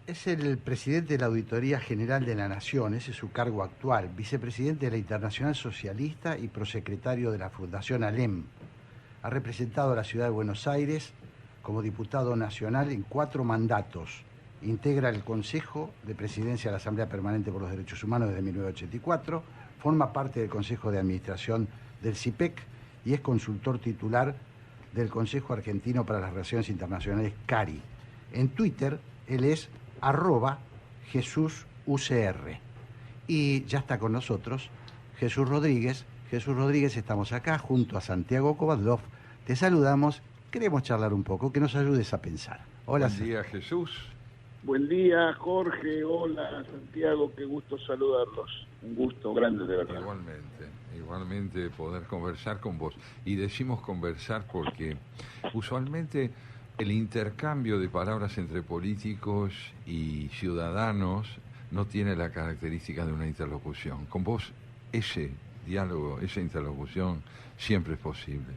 Es el presidente de la Auditoría General de la Nación, ese es su cargo actual, vicepresidente de la Internacional Socialista y prosecretario de la Fundación ALEM. Ha representado a la ciudad de Buenos Aires como diputado nacional en 4 mandatos. Integra el Consejo de Presidencia de la Asamblea Permanente por los Derechos Humanos desde 1984, forma parte del Consejo de Administración del CIPEC y es consultor titular del Consejo Argentino para las Relaciones Internacionales, CARI. En Twitter, él es @JesúsUCR. Y ya está con nosotros Jesús Rodríguez. Jesús Rodríguez, estamos acá junto a Santiago Kovadlov. Te saludamos, queremos charlar un poco, que nos ayudes a pensar. Hola. Buen día, Jesús. Buen día, Jorge. Hola, Santiago. Qué gusto saludarlos. Un gusto grande, de verdad. Igualmente poder conversar con vos. Y decimos conversar porque usualmente el intercambio de palabras entre políticos y ciudadanos no tiene la característica de una interlocución. Con vos ese diálogo, esa interlocución siempre es posible.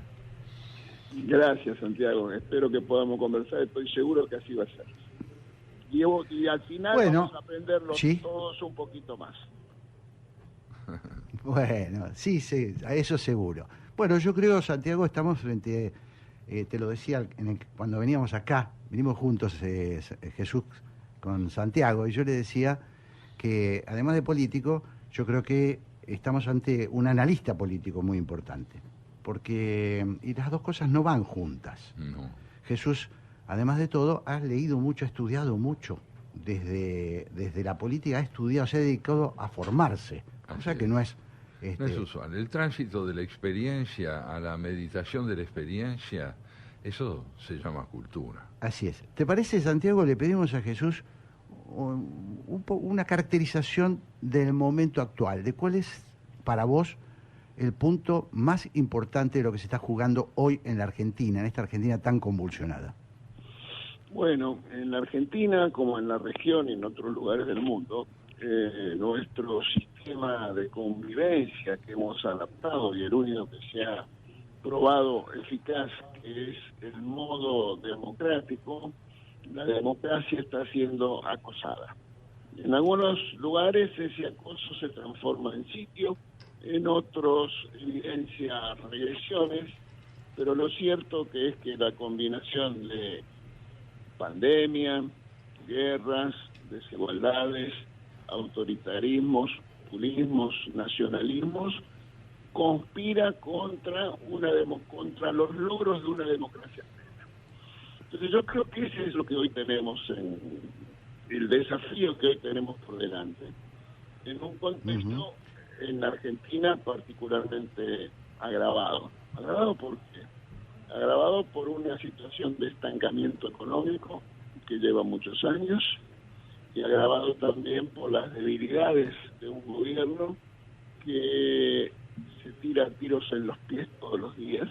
Gracias, Santiago. Espero que podamos conversar. Estoy seguro que así va a ser. Y al final vamos a aprenderlo todos un poquito más. Bueno, sí, eso seguro. Bueno, yo creo, Santiago, estamos frente, te lo decía cuando veníamos acá, venimos juntos Jesús con Santiago, y yo le decía que además de político, yo creo que estamos ante un analista político muy importante, porque y las dos cosas no van juntas. No. Jesús, además de todo, has leído mucho, has estudiado mucho. Desde la política ha estudiado, se ha dedicado a formarse, cosa que no es... No es usual. El tránsito de la experiencia a la meditación de la experiencia, eso se llama cultura. Así es. ¿Te parece, Santiago, le pedimos a Jesús una caracterización del momento actual, de cuál es para vos el punto más importante de lo que se está jugando hoy en la Argentina, en esta Argentina tan convulsionada? Bueno, en la Argentina, como en la región y en otros lugares del mundo, nuestro sistema de convivencia que hemos adaptado y el único que se ha probado eficaz, que es el modo democrático, la democracia está siendo acosada. En algunos lugares ese acoso se transforma en sitio, en otros evidencia regresiones, pero lo cierto que es que la combinación de pandemia, guerras, desigualdades, autoritarismos, populismos, nacionalismos, conspira contra los logros de una democracia plena. Entonces yo creo que ese es lo que hoy tenemos, el desafío que hoy tenemos por delante, en un contexto en la Argentina particularmente agravado. ¿Agravado por qué? Agravado por una situación de estancamiento económico que lleva muchos años y agravado también por las debilidades de un gobierno que se tira tiros en los pies todos los días,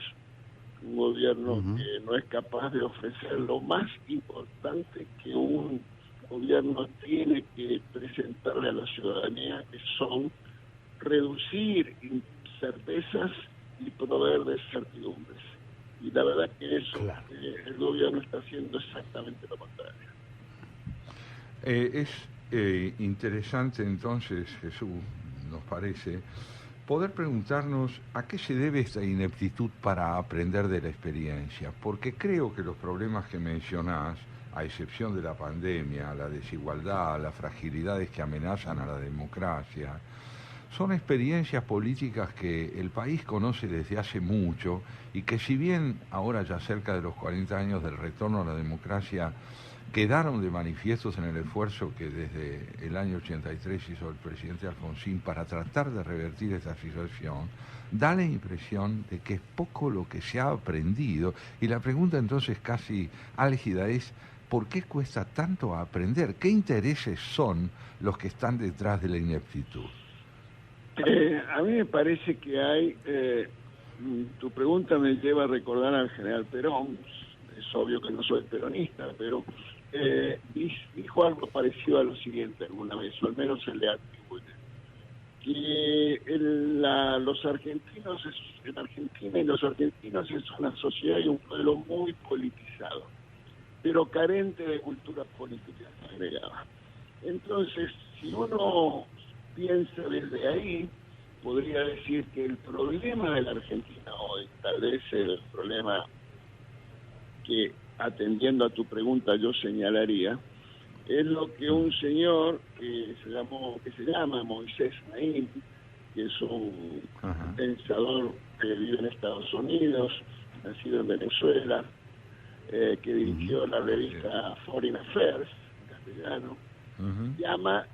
un gobierno que no es capaz de ofrecer lo más importante que un gobierno tiene que presentarle a la ciudadanía, que son reducir incertezas y proveer de certidumbres. Y la verdad que eso, el gobierno está haciendo exactamente lo contrario. Es interesante entonces, Jesús, nos parece, poder preguntarnos a qué se debe esta ineptitud para aprender de la experiencia, porque creo que los problemas que mencionás, a excepción de la pandemia, la desigualdad, las fragilidades que amenazan a la democracia, son experiencias políticas que el país conoce desde hace mucho y que si bien ahora ya cerca de los 40 años del retorno a la democracia quedaron de manifiestos en el esfuerzo que desde el año 83 hizo el presidente Alfonsín para tratar de revertir esta situación, da la impresión de que es poco lo que se ha aprendido. Y la pregunta entonces casi álgida es, ¿por qué cuesta tanto aprender? ¿Qué intereses son los que están detrás de la ineptitud? A mí me parece que hay, tu pregunta me lleva a recordar al general Perón. Es obvio que no soy peronista, pero dijo algo parecido a lo siguiente alguna vez, o al menos se le atribuye, que los argentinos, en Argentina y los argentinos es una sociedad y un pueblo muy politizado. pero carente de cultura política, agregaba. Entonces, si uno piensa desde ahí, podría decir que el problema de la Argentina hoy, tal vez el problema que, atendiendo a tu pregunta, yo señalaría, es lo que un señor que se llama Moisés Naim, que es un pensador que vive en Estados Unidos, nacido en Venezuela, que dirigió la revista Foreign Affairs, en castellano, llama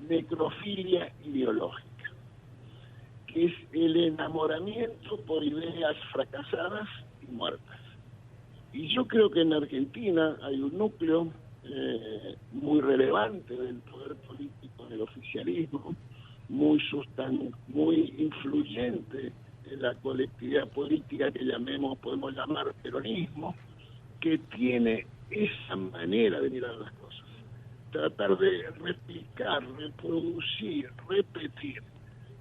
necrofilia ideológica, que es el enamoramiento por ideas fracasadas y muertas. Y yo creo que en Argentina hay un núcleo muy relevante del poder político, del oficialismo, muy influyente en la colectividad política que podemos llamar peronismo, que tiene esa manera de mirar las cosas. Tratar de replicar, reproducir, repetir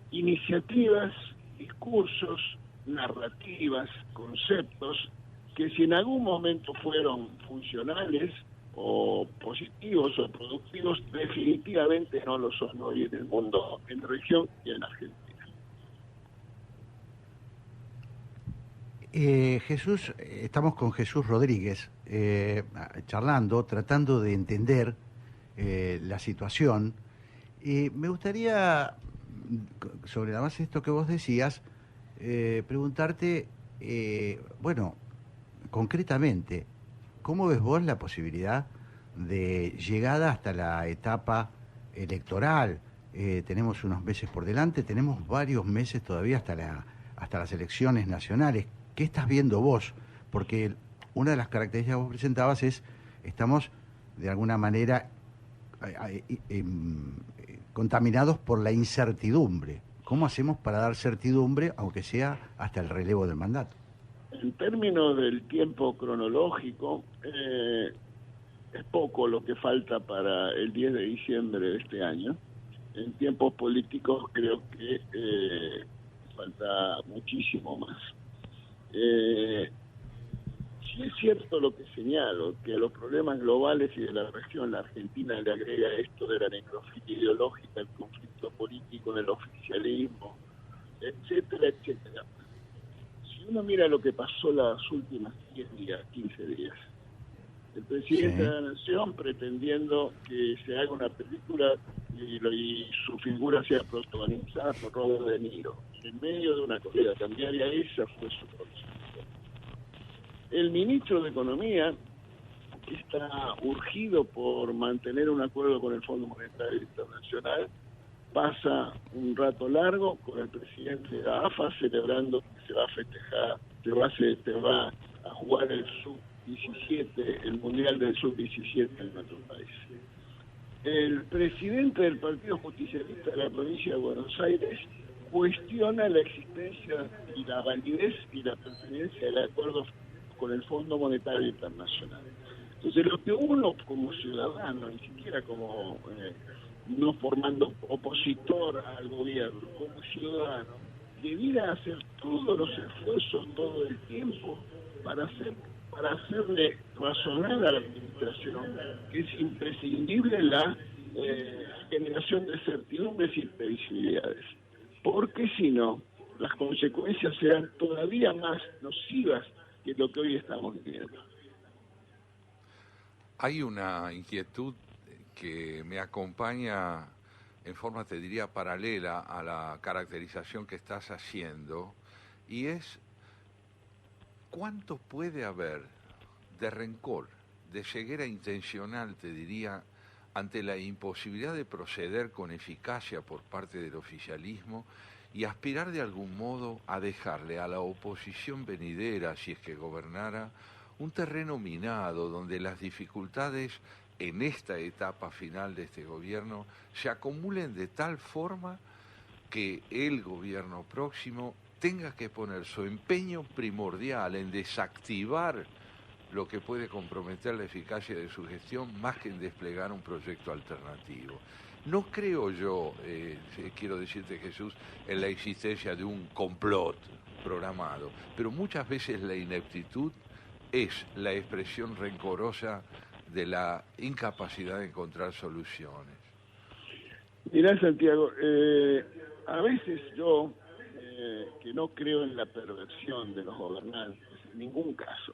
iniciativas, discursos, narrativas, conceptos, que si en algún momento fueron funcionales o positivos o productivos, definitivamente no lo son hoy en el mundo, en la región y en Argentina. Jesús, estamos con Jesús Rodríguez, charlando, tratando de entender la situación. Me gustaría, sobre la base de esto que vos decías, preguntarte, bueno, concretamente, ¿cómo ves vos la posibilidad de llegada hasta la etapa electoral? Tenemos unos meses por delante, tenemos varios meses todavía hasta las elecciones nacionales. ¿Qué estás viendo vos? Porque una de las características que vos presentabas es, estamos de alguna manera contaminados por la incertidumbre. ¿Cómo hacemos para dar certidumbre, aunque sea hasta el relevo del mandato? En términos del tiempo cronológico, es poco lo que falta para el 10 de diciembre de este año. En tiempos políticos creo que falta muchísimo más. Sí es cierto lo que señalo, que a los problemas globales y de la región, la Argentina le agrega esto de la necrofilia ideológica, el conflicto político, del oficialismo, etcétera, etcétera. Si uno mira lo que pasó las últimas 10 días, 15 días, el presidente de la Nación pretendiendo que se haga una película y su figura sea protagonizada por Robert De Niro, en medio de una corrida cambiaria, esa fue su concepción. El ministro de Economía, que está urgido por mantener un acuerdo con el Fondo Monetario Internacional, pasa un rato largo con el presidente de la AFA celebrando que se va a festejar, se va a jugar el Sub-17, el Mundial del Sub-17 en nuestro país. El presidente del Partido Justicialista de la provincia de Buenos Aires cuestiona la existencia y la validez y la pertinencia del acuerdo con el Fondo Monetario Internacional. Entonces, lo que uno como ciudadano, ni siquiera como no formando opositor al gobierno, como ciudadano, debiera hacer todos los esfuerzos todo el tiempo para hacerle razonar a la administración que es imprescindible la generación de certidumbres y previsibilidades, porque si no, las consecuencias serán todavía más nocivas que lo que hoy estamos viviendo. Hay una inquietud que me acompaña en forma, te diría, paralela a la caracterización que estás haciendo, y es cuánto puede haber de rencor, de ceguera intencional, te diría, ante la imposibilidad de proceder con eficacia por parte del oficialismo y aspirar de algún modo a dejarle a la oposición venidera, si es que gobernara, un terreno minado donde las dificultades en esta etapa final de este gobierno se acumulen de tal forma que el gobierno próximo tenga que poner su empeño primordial en desactivar lo que puede comprometer la eficacia de su gestión más que en desplegar un proyecto alternativo. No creo yo, quiero decirte, Jesús, en la existencia de un complot programado, pero muchas veces la ineptitud es la expresión rencorosa de la incapacidad de encontrar soluciones? Mirá, Santiago, a veces yo, que no creo en la perversión de los gobernantes, en ningún caso,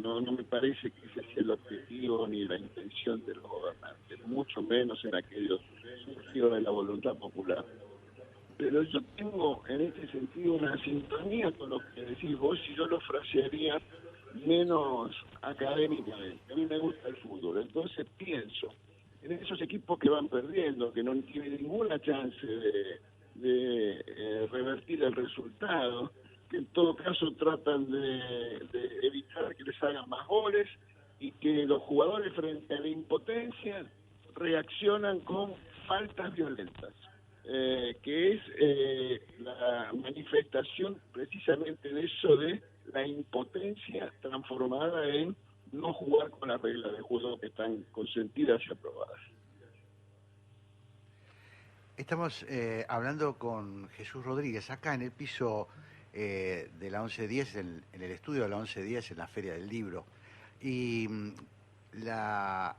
no me parece que ese sea el objetivo ni la intención de los gobernantes, mucho menos en aquellos surgidos de la voluntad popular. Pero yo tengo en este sentido una sintonía con lo que decís vos, y yo lo frasearía menos académicamente. A mí me gusta el fútbol, entonces pienso en esos equipos que van perdiendo, que no tienen ninguna chance de revertir el resultado, que en todo caso tratan de evitar que les hagan más goles, y que los jugadores frente a la impotencia reaccionan con faltas violentas, que es la manifestación precisamente de eso, de la impotencia transformada en no jugar con las reglas de juego que están consentidas y aprobadas. Estamos hablando con Jesús Rodríguez, acá en el piso de la 1110, en el estudio de la 1110, en la Feria del Libro. Y la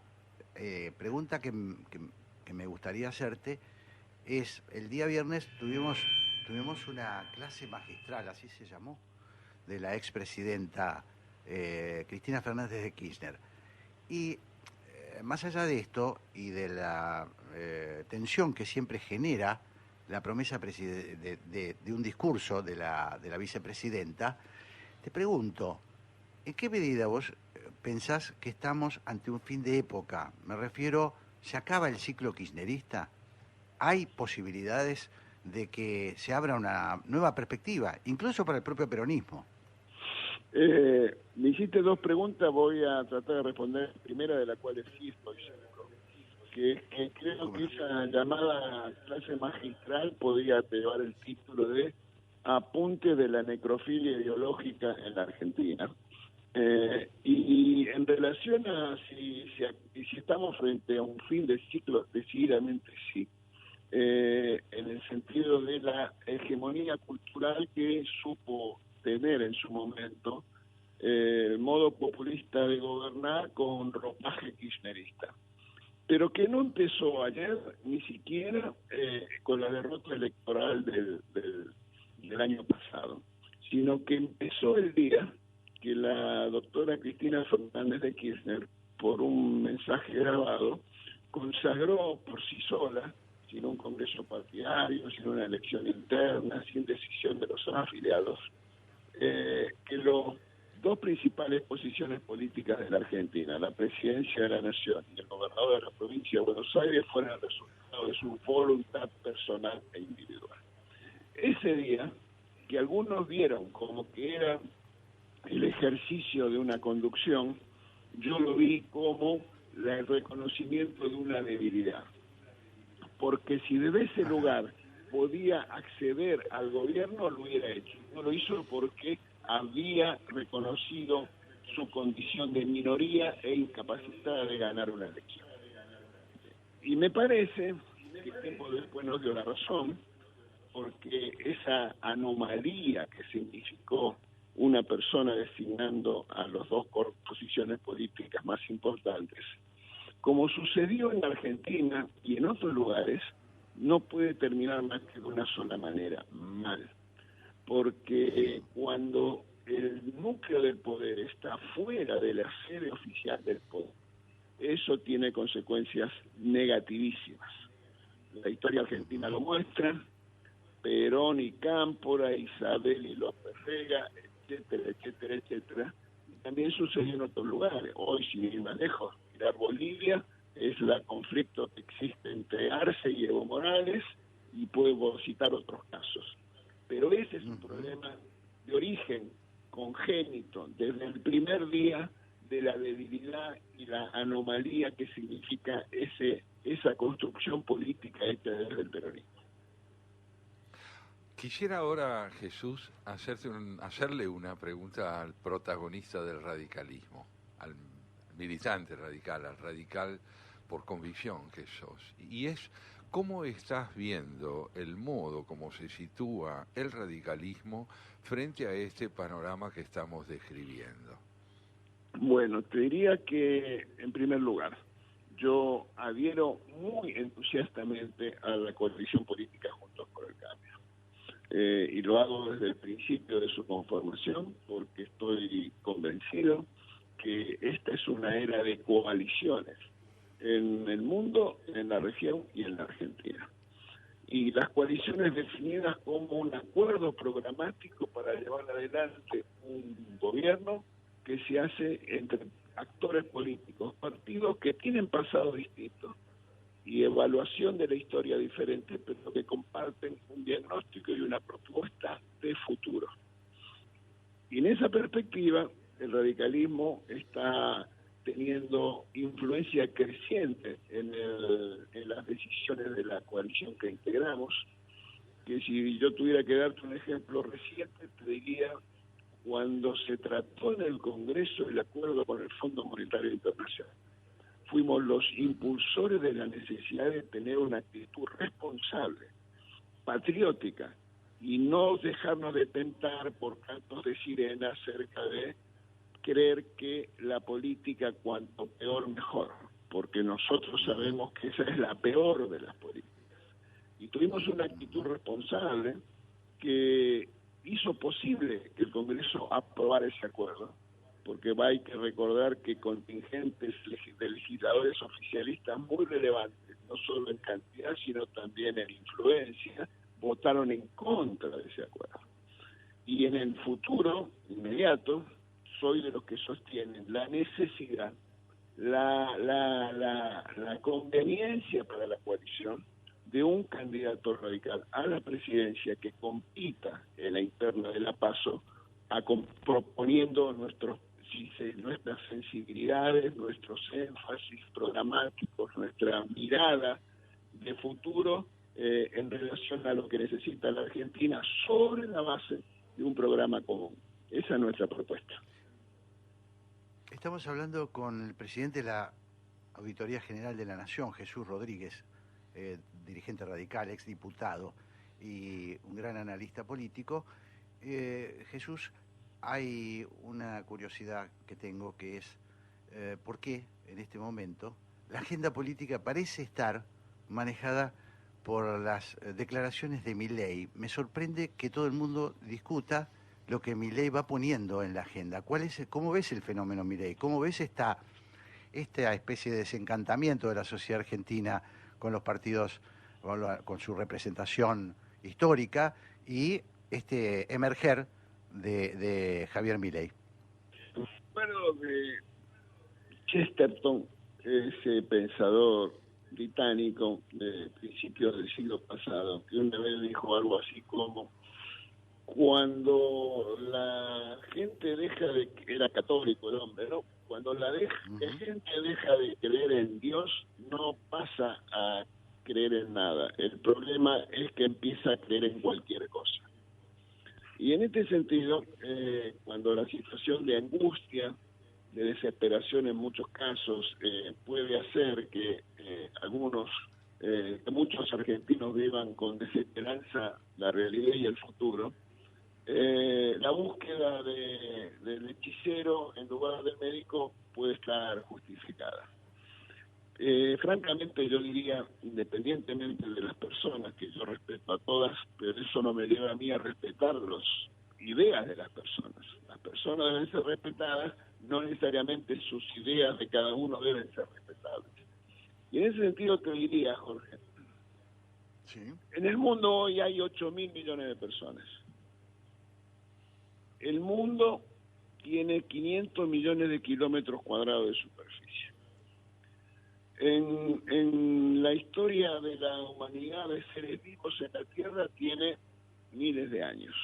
pregunta que me gustaría hacerte es, el día viernes tuvimos una clase magistral, así se llamó, de la expresidenta Cristina Fernández de Kirchner. Y más allá de esto y de la tensión que siempre genera la promesa de un discurso de la vicepresidenta, te pregunto, ¿en qué medida vos pensás que estamos ante un fin de época? Me refiero, ¿se acaba el ciclo kirchnerista? ¿Hay posibilidades de que se abra una nueva perspectiva, incluso para el propio peronismo? Me hiciste dos preguntas, voy a tratar de responder la primera, de la cual sí estoy seguro, que creo que esa llamada clase magistral podría llevar el título de Apunte de la necrofilia ideológica en la Argentina. Y en relación a si estamos frente a un fin de ciclo, decididamente sí, en el sentido de la hegemonía cultural que supo tener en su momento el modo populista de gobernar con ropaje kirchnerista, pero que no empezó ayer ni siquiera con la derrota electoral del año pasado, sino que empezó el día que la doctora Cristina Fernández de Kirchner, por un mensaje grabado, consagró por sí sola, sin un congreso partidario, sin una elección interna, sin decisión de los afiliados, que los dos principales posiciones políticas de la Argentina, la presidencia de la Nación y el gobernador de la provincia de Buenos Aires, fueron el resultado de su voluntad personal e individual. Ese día, que algunos vieron como que era el ejercicio de una conducción, yo lo vi como el reconocimiento de una debilidad. Porque si desde ese lugar podía acceder al gobierno, lo hubiera hecho. No lo hizo porque había reconocido su condición de minoría e incapacitada de ganar una elección. Y me parece que tiempo después nos dio la razón, porque esa anomalía que significó una persona designando a las dos posiciones políticas más importantes, como sucedió en Argentina y en otros lugares, no puede terminar más que de una sola manera, mal. Porque cuando el núcleo del poder está fuera de la sede oficial del poder, eso tiene consecuencias negativísimas. La historia argentina lo muestra, Perón y Cámpora, Isabel y López Rega, etcétera, etcétera, etcétera. También sucedió en otros lugares. Hoy, sin ir más lejos, mirar Bolivia, es el conflicto que existe entre Arce y Evo Morales, y puedo citar otros casos. Pero ese es un problema de origen congénito, desde el primer día, de la debilidad y la anomalía que significa esa construcción política hecha desde el peronismo. Quisiera ahora, Jesús, hacerle una pregunta al protagonista del radicalismo, al militante radical, al radical por convicción que sos. Y es, ¿cómo estás viendo el modo como se sitúa el radicalismo frente a este panorama que estamos describiendo? Bueno, te diría que, en primer lugar, yo adhiero muy entusiastamente a la coalición política Juntos por el Cambio. Y lo hago desde el principio de su conformación, porque estoy convencido que esta es una era de coaliciones en el mundo, en la región y en la Argentina. Y las coaliciones definidas como un acuerdo programático para llevar adelante un gobierno que se hace entre actores políticos, partidos que tienen pasado distinto y evaluación de la historia diferente, pero que comparten un diagnóstico y una propuesta de futuro. Y en esa perspectiva, el radicalismo está teniendo influencia creciente en las decisiones de la coalición que integramos, que si yo tuviera que darte un ejemplo reciente, te diría cuando se trató en el Congreso el acuerdo con el Fondo Monetario Internacional. Fuimos los impulsores de la necesidad de tener una actitud responsable, patriótica, y no dejarnos de tentar por cantos de sirena acerca de creer que la política cuanto peor mejor, porque nosotros sabemos que esa es la peor de las políticas. Y tuvimos una actitud responsable que hizo posible que el Congreso aprobara ese acuerdo, porque hay que recordar que contingentes de legisladores oficialistas muy relevantes, no solo en cantidad, sino también en influencia, votaron en contra de ese acuerdo. Y en el futuro inmediato, soy de los que sostienen la necesidad, la conveniencia para la coalición de un candidato radical a la presidencia que compita en la interna de la PASO, proponiendo nuestras sensibilidades, nuestros énfasis programáticos, nuestra mirada de futuro en relación a lo que necesita la Argentina sobre la base de un programa común. Esa es nuestra propuesta. Estamos hablando con el presidente de la Auditoría General de la Nación, Jesús Rodríguez, dirigente radical, exdiputado y un gran analista político. Jesús, hay una curiosidad que tengo, que es por qué en este momento la agenda política parece estar manejada por las declaraciones de Milei. Me sorprende que todo el mundo discuta lo que Milei va poniendo en la agenda. ¿Cómo ves el fenómeno Milei? ¿Cómo ves esta especie de desencantamiento de la sociedad argentina con los partidos, con su representación histórica y este emerger de Javier Milei? Bueno, de Chesterton, ese pensador británico de principios del siglo pasado, que una vez dijo algo así como: cuando la gente era católico el hombre, ¿no? Cuando la gente deja de creer en Dios, no pasa a creer en nada. El problema es que empieza a creer en cualquier cosa. Y en este sentido, cuando la situación de angustia, de desesperación en muchos casos, puede hacer que que muchos argentinos vivan con desesperanza la realidad y el futuro, la búsqueda del hechicero en lugar del médico puede estar justificada. Francamente yo diría, independientemente de las personas, que yo respeto a todas, pero eso no me lleva a mí a respetar las ideas de las personas. Las personas deben ser respetadas, no necesariamente sus ideas de cada uno deben ser respetables. Y en ese sentido te diría, Jorge, sí, en el mundo hoy hay 8.000 millones de personas. El mundo tiene 500 millones de kilómetros cuadrados de superficie. En la historia de la humanidad de seres vivos en la Tierra tiene miles de años.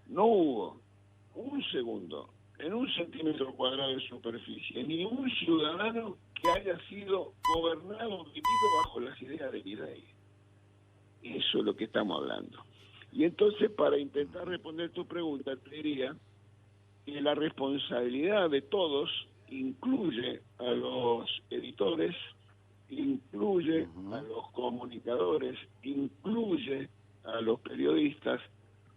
No hubo un segundo en un centímetro cuadrado de superficie ni un ciudadano que haya sido gobernado, vivido bajo las ideas de Milei. Eso es lo que estamos hablando. Y entonces, para intentar responder tu pregunta, te diría que la responsabilidad de todos incluye a los editores, incluye a los comunicadores, incluye a los periodistas,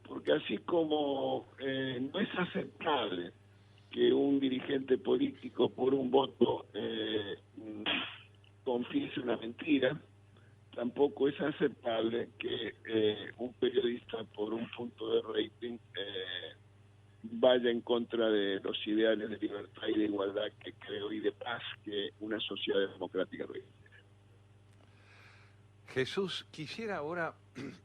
porque así como no es aceptable que un dirigente político parece una mentira. Tampoco es aceptable que un periodista por un punto de rating vaya en contra de los ideales de libertad y de igualdad que creo y de paz que una sociedad democrática requiere. Jesús, quisiera ahora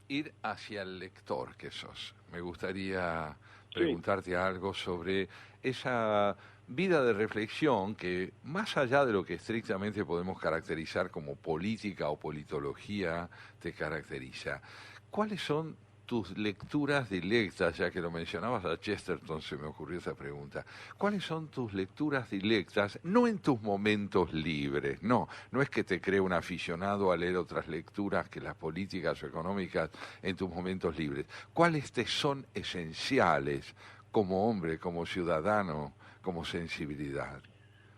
ir hacia el lector que sos. Me gustaría preguntarte algo sobre esa vida de reflexión que, más allá de lo que estrictamente podemos caracterizar como política o politología, te caracteriza. ¿Cuáles son tus lecturas dilectas? Ya que lo mencionabas a Chesterton, se me ocurrió esa pregunta. ¿Cuáles son tus lecturas dilectas? No en tus momentos libres, no es que te cree un aficionado a leer otras lecturas que las políticas o económicas en tus momentos libres. ¿Cuáles te son esenciales como hombre, como ciudadano, como sensibilidad?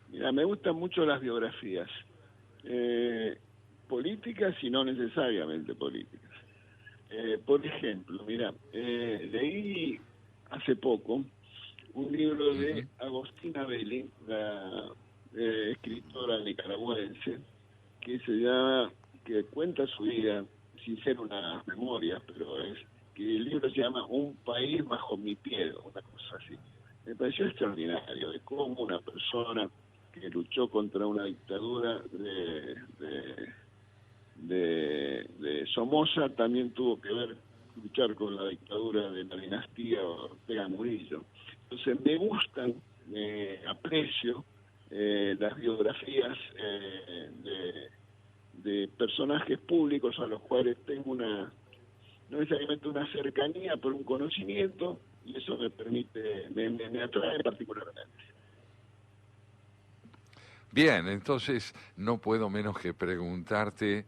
Mira, me gustan mucho las biografías, políticas y no necesariamente políticas. Por ejemplo, mira, leí hace poco un libro de Agostina Belli, la escritora nicaragüense, que cuenta su vida, sin ser una memoria, pero es que el libro se llama Un país bajo mi piel, una cosa así. Me pareció extraordinario de cómo una persona que luchó contra una dictadura de Somoza también tuvo que luchar con la dictadura de la dinastía Ortega Murillo. Entonces me gustan, aprecio las biografías de personajes públicos a los cuales tengo no necesariamente una cercanía, pero un conocimiento, y eso me atrae particularmente. Bien, entonces no puedo menos que preguntarte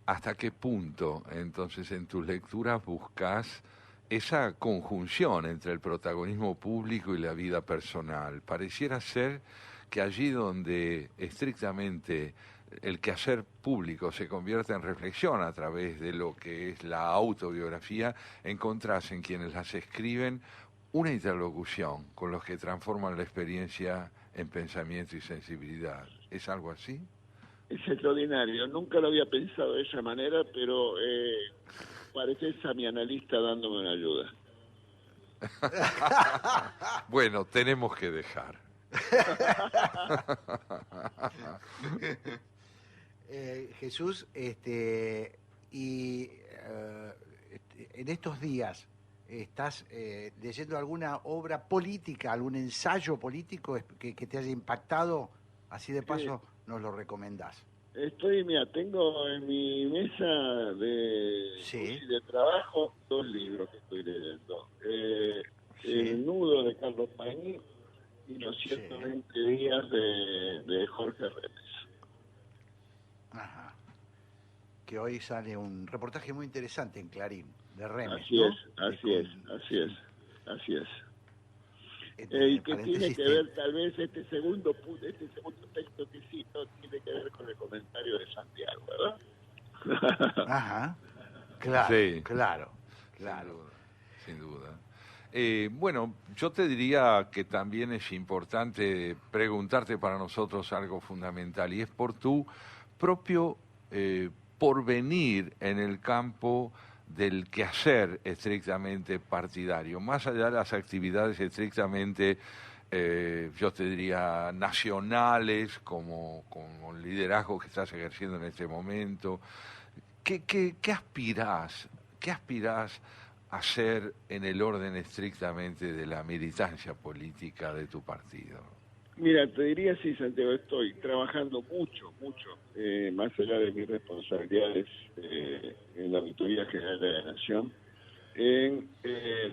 hasta qué punto, entonces, en tus lecturas buscas esa conjunción entre el protagonismo público y la vida personal. Pareciera ser que allí donde estrictamente el quehacer público se convierte en reflexión a través de lo que es la autobiografía, encontrás en quienes las escriben una interlocución con los que transforman la experiencia en pensamiento y sensibilidad. ¿Es algo así? Es extraordinario, nunca lo había pensado de esa manera, pero pareces a mi analista dándome una ayuda. Bueno, tenemos que dejar. Jesús, en estos días, ¿estás leyendo alguna obra política, algún ensayo político que te haya impactado? Así de paso nos lo recomendás. Tengo en mi mesa de trabajo 2 libros que estoy leyendo. El nudo de Carlos Pañi y los 120 días de Jorge Remes. Ajá. Que hoy sale un reportaje muy interesante en Clarín, de Remes, así ¿no? Así es. Y que tiene que ver, tal vez, este segundo texto que cito, tiene que ver con el comentario de Santiago, ¿verdad? Ajá, claro, Sí, claro. Sin duda. Bueno, yo te diría que también es importante preguntarte para nosotros algo fundamental, y es por tu propio porvenir en el campo del quehacer estrictamente partidario, más allá de las actividades estrictamente, yo te diría, nacionales, como el liderazgo que estás ejerciendo en este momento. ¿Qué aspirás? ¿Qué aspirás a hacer en el orden estrictamente de la militancia política de tu partido? Mira, te diría sí, Santiago, estoy trabajando mucho, más allá de mis responsabilidades en la Auditoría General de la Nación, en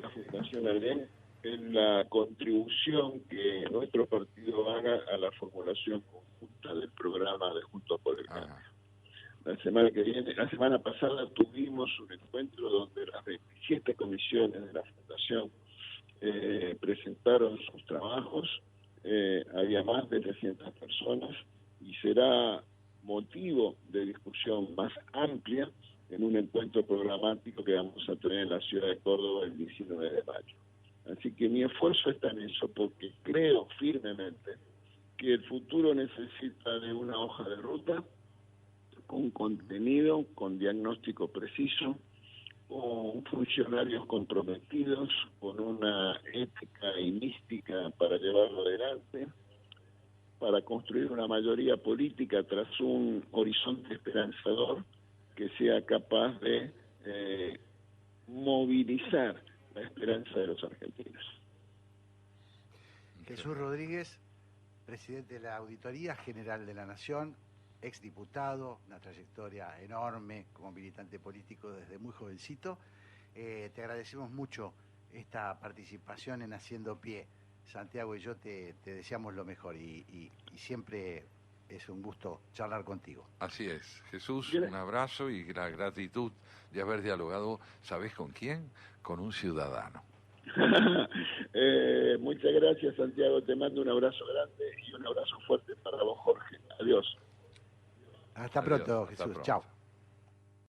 la Fundación ALEN, en la contribución que nuestro partido haga a la formulación conjunta del programa de Juntos por el Cambio. La semana pasada tuvimos un encuentro donde las 27 comisiones de la Fundación presentaron sus trabajos. Había más de 300 personas y será motivo de discusión más amplia en un encuentro programático que vamos a tener en la ciudad de Córdoba el 19 de mayo. Así que mi esfuerzo está en eso, porque creo firmemente que el futuro necesita de una hoja de ruta con contenido, con diagnóstico preciso, con funcionarios comprometidos, con una ética y mística para llevarlo adelante, para construir una mayoría política tras un horizonte esperanzador que sea capaz de movilizar la esperanza de los argentinos. Jesús Rodríguez, presidente de la Auditoría General de la Nación, exdiputado, una trayectoria enorme como militante político desde muy jovencito. Te agradecemos mucho esta participación en Haciendo Pie. Santiago y yo te deseamos lo mejor y siempre es un gusto charlar contigo. Así es. Jesús, un abrazo y la gratitud de haber dialogado, ¿sabés con quién? Con un ciudadano. Muchas gracias, Santiago. Te mando un abrazo grande y un abrazo fuerte para vos, Jorge. Adiós. Hasta pronto, Jesús. Hasta pronto. Chao.